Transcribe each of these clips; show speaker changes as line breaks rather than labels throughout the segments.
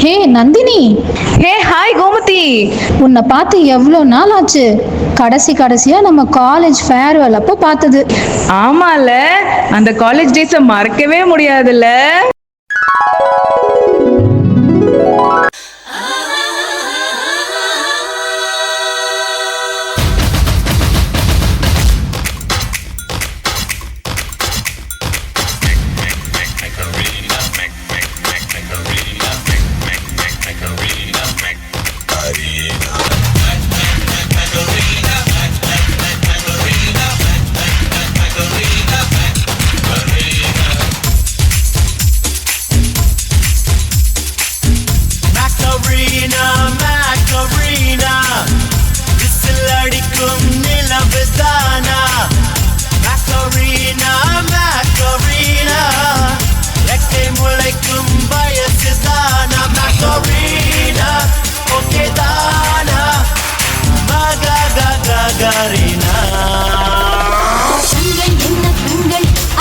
ஹே Nandini,
hey hi Gomathi.
உன்னை பார்த்து எவ்வளோ நாள் ஆச்சு. கடைசியா நம்ம காலேஜ் ஃபேர்வெல் அப்போ பார்த்தது.
ஆமால, அந்த காலேஜ் டேஸை மறக்கவே முடியாதுல்ல.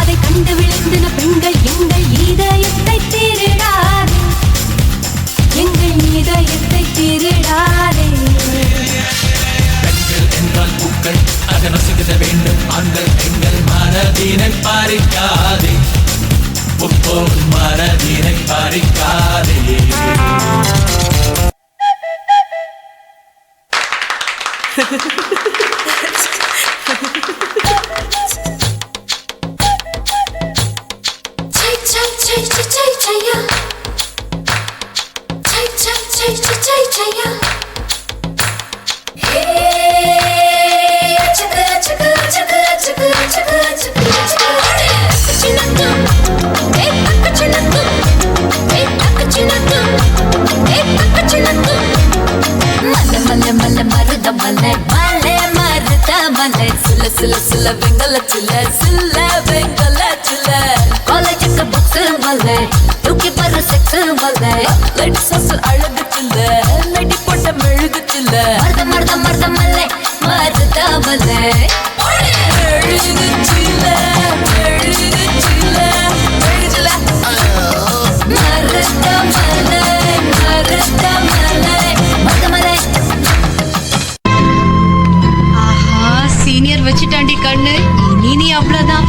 அதை கண்டு விழுந்தின பெண்கள் எங்கள் இதயத்தை திருடாதே, எங்கள் இதயத்தை திருடாதே.
பெண்கள் என்றால் பூக்கள், அதை நசுக்கிட வேண்டும். ஆண்கள் எங்கள் மனதினை பறிக்காதே, உப்போல் மனதினை பறிக்காதே.
காலேஜுக்கு புக்ஸ் மல்ல, தூக்கி பரு செக்ஸ் மல்ல, லேடிஸ் ஹாஸ்டல் அழகு சில்ல, நடி போட்ட மெழுகு சில்ல, மருத மருத மருத மல்ல, மருத மல்ல, மெழுகு சில்ல, மெழுகு சில்ல, மெழுகு சில்ல, மருத மல்ல, மருத மல்ல, மருத மல்ல.
ஆஹா, சீனியர் வச்சுட்டாண்டி கண்ணு. இனி நீ அவ்வளவுதான்.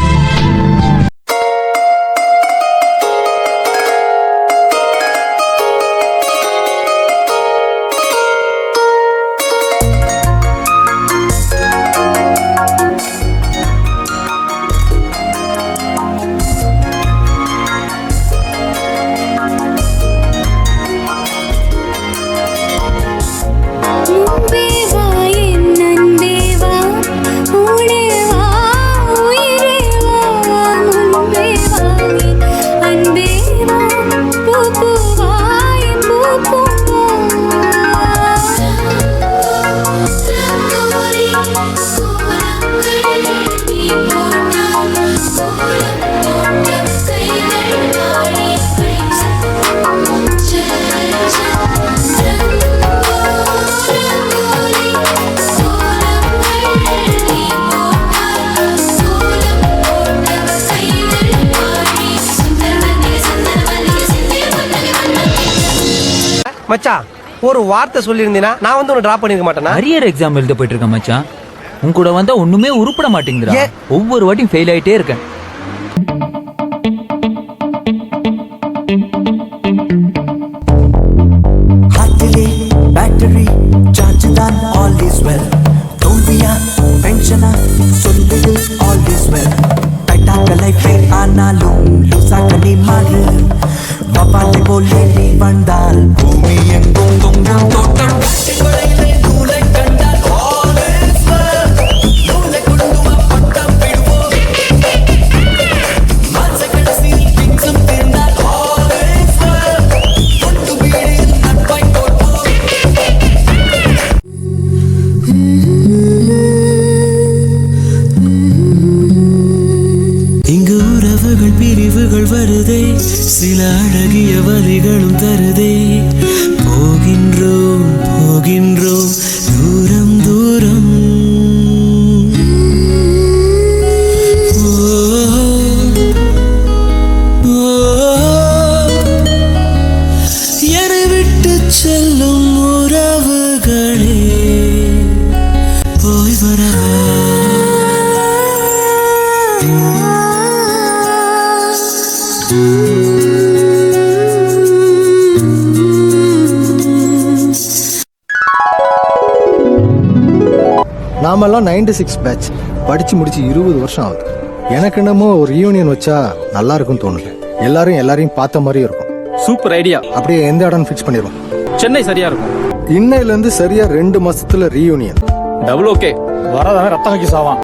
மச்சான், ஒரு வார்த்தை சொல்லியிருந்தீனா நான் வந்து உன்னை டிராப் பண்ணிருக்க மாட்டேனா?
அரியர் எக்ஸாம் எழுத போயிட்டு இருக்கேன் மச்சான். உன் கூட வந்தா ஒண்ணுமே உருப்பட மாட்டேங்குதுடா. ஒவ்வொரு வாட்டியும் ஃபெயில் ஆயிட்டே இருக்கேன்.
ஹார்ட்லி பேட்டரி சார்ஜ் தான் ஆல் இஸ் வெல். தோல்வியா பென்ஷனா சொல்லுது ஆல் இஸ் வெல். டைட்டாக லைஃபே ஆனாலும் லூசாக நீ மாறு. வவாலை போலே நீ வந்தால் பூமி எங்கும் தொங்கும் தோட்டம். நூலை கண்டால் all is well. நூலை கொண்டு பட்டம் விடுவோம். மாச கடைசியில் கிங்ஸும் தீர்ந்தால் all is well. கொண்டு வீடில் நட்பாய் போட்போம். இங்கு உறவுகள் பிரிவுகள் வருதே, சில அழகிய வரிகளும் தருதே. போகின்றோம் போகின்றோம் தூரம் தூரம். என்னை விட்டு
நாமெல்லாம் 96 பேட்ச் படிச்சு முடிச்சு 20 வருஷம் ஆகுது. எனக்கு என்னமோ ஒரு யூனியன் வச்சா நல்லா இருக்கும்னு தோணுது. எல்லாரையும் பார்த்த மாதிரி இருக்கும்.
Super idea.
அப்படியே எந்த இடம் ஃபிக்ஸ் பண்ணிடுவோம்.
சென்னை சரியா இருக்கும்.
இன்னையில இருந்து சரியா 2 மாசத்துல ரீயூனியன்.
Double okay. வரதான் ரத்தம் வைக்க சாவான்.